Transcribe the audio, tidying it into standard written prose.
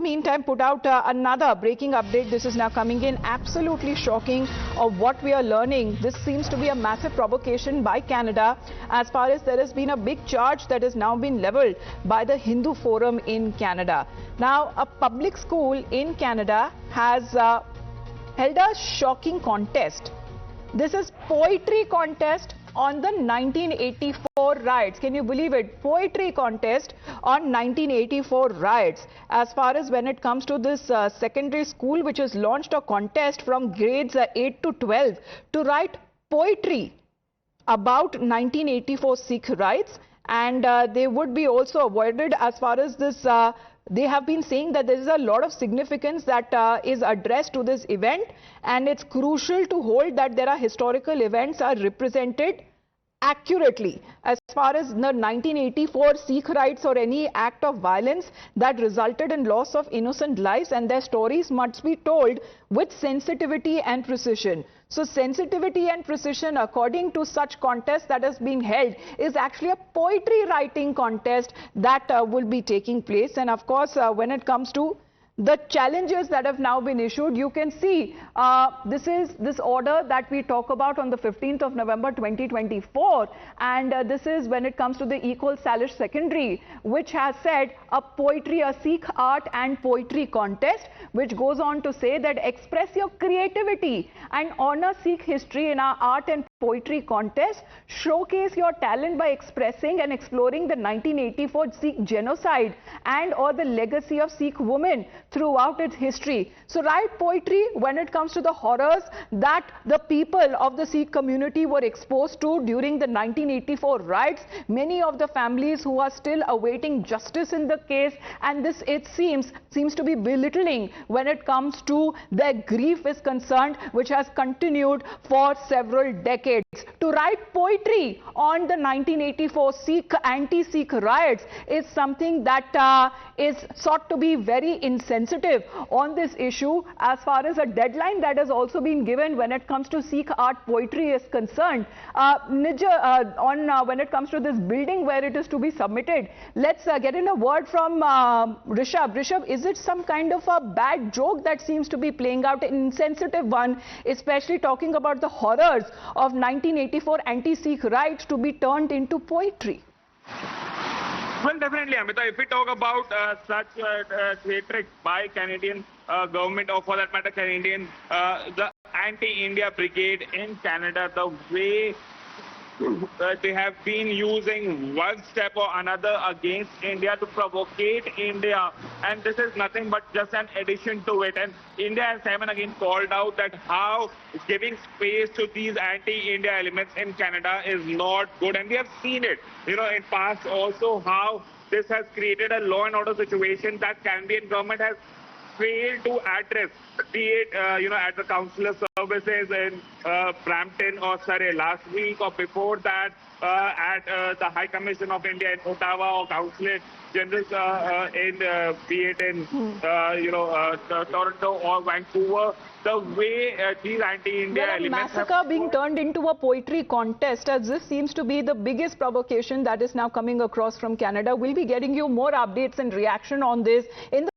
meantime, put out another breaking update. This is now coming in, absolutely shocking of what we are learning. This seems to be a massive provocation by Canada, as far as there has been a big charge that has now been leveled by the Hindu Forum in Canada. Now, a public school in Canada has held a shocking contest. This is poetry contest on the 1984 riots. Can you believe it? Poetry contest on 1984 riots. As far as when it comes to this secondary school, which has launched a contest from grades 8 to 12 to write poetry about 1984 Sikh riots, and they would be also awarded as far as this they have been saying that there is a lot of significance that is addressed to this event, and it's crucial to hold that there are historical events are represented accurately as far as the 1984 Sikh riots or any act of violence that resulted in loss of innocent lives, and their stories must be told with sensitivity and precision. So sensitivity and precision, according to such contest that has been held, is actually a poetry writing contest that will be taking place. And of course, when it comes to the challenges that have now been issued, you can see this is this order that we talk about on the 15th of November 2024, and this is when it comes to the Equal Salish Secondary, which has said a Sikh art and poetry contest, which goes on to say that express your creativity and honor Sikh history in our art and poetry contest, showcase your talent by expressing and exploring the 1984 Sikh genocide and or the legacy of Sikh women throughout its history. So write poetry when it comes to the horrors that the people of the Sikh community were exposed to during the 1984 riots. Many of the families who are still awaiting justice in the case, and this, it seems to be belittling when it comes to their grief is concerned, which has continued for several decades. To write poetry on the 1984 anti-Sikh riots is something that is sought to be very insensitive on this issue, as far as a deadline that has also been given when it comes to Sikh art poetry is concerned. When it comes to this building where it is to be submitted, let's get in a word from Rishabh. Rishabh, is it some kind of a bad joke that seems to be playing out, an insensitive one, especially talking about the horrors of 1984 anti-Sikh riots to be turned into poetry? Well, definitely, Amita. If we talk about such theatrics by Canadian government, or for that matter, Canadian, the anti-India brigade in Canada, the way they have been using one step or another against India to provocate India, and this is nothing but just an addition to it. And India has time and again called out that how giving space to these anti-India elements in Canada is not good, and we have seen it, in past also, how this has created a law and order situation that Canadian government has failed to address, be it at the consular services in Brampton or Surrey last week, or before that at the High Commission of India in Ottawa, or Consulate General be it in Toronto or Vancouver. The way these anti-India elements massacre being turned into a poetry contest, as this seems to be the biggest provocation that is now coming across from Canada. We'll be getting you more updates and reaction on this in the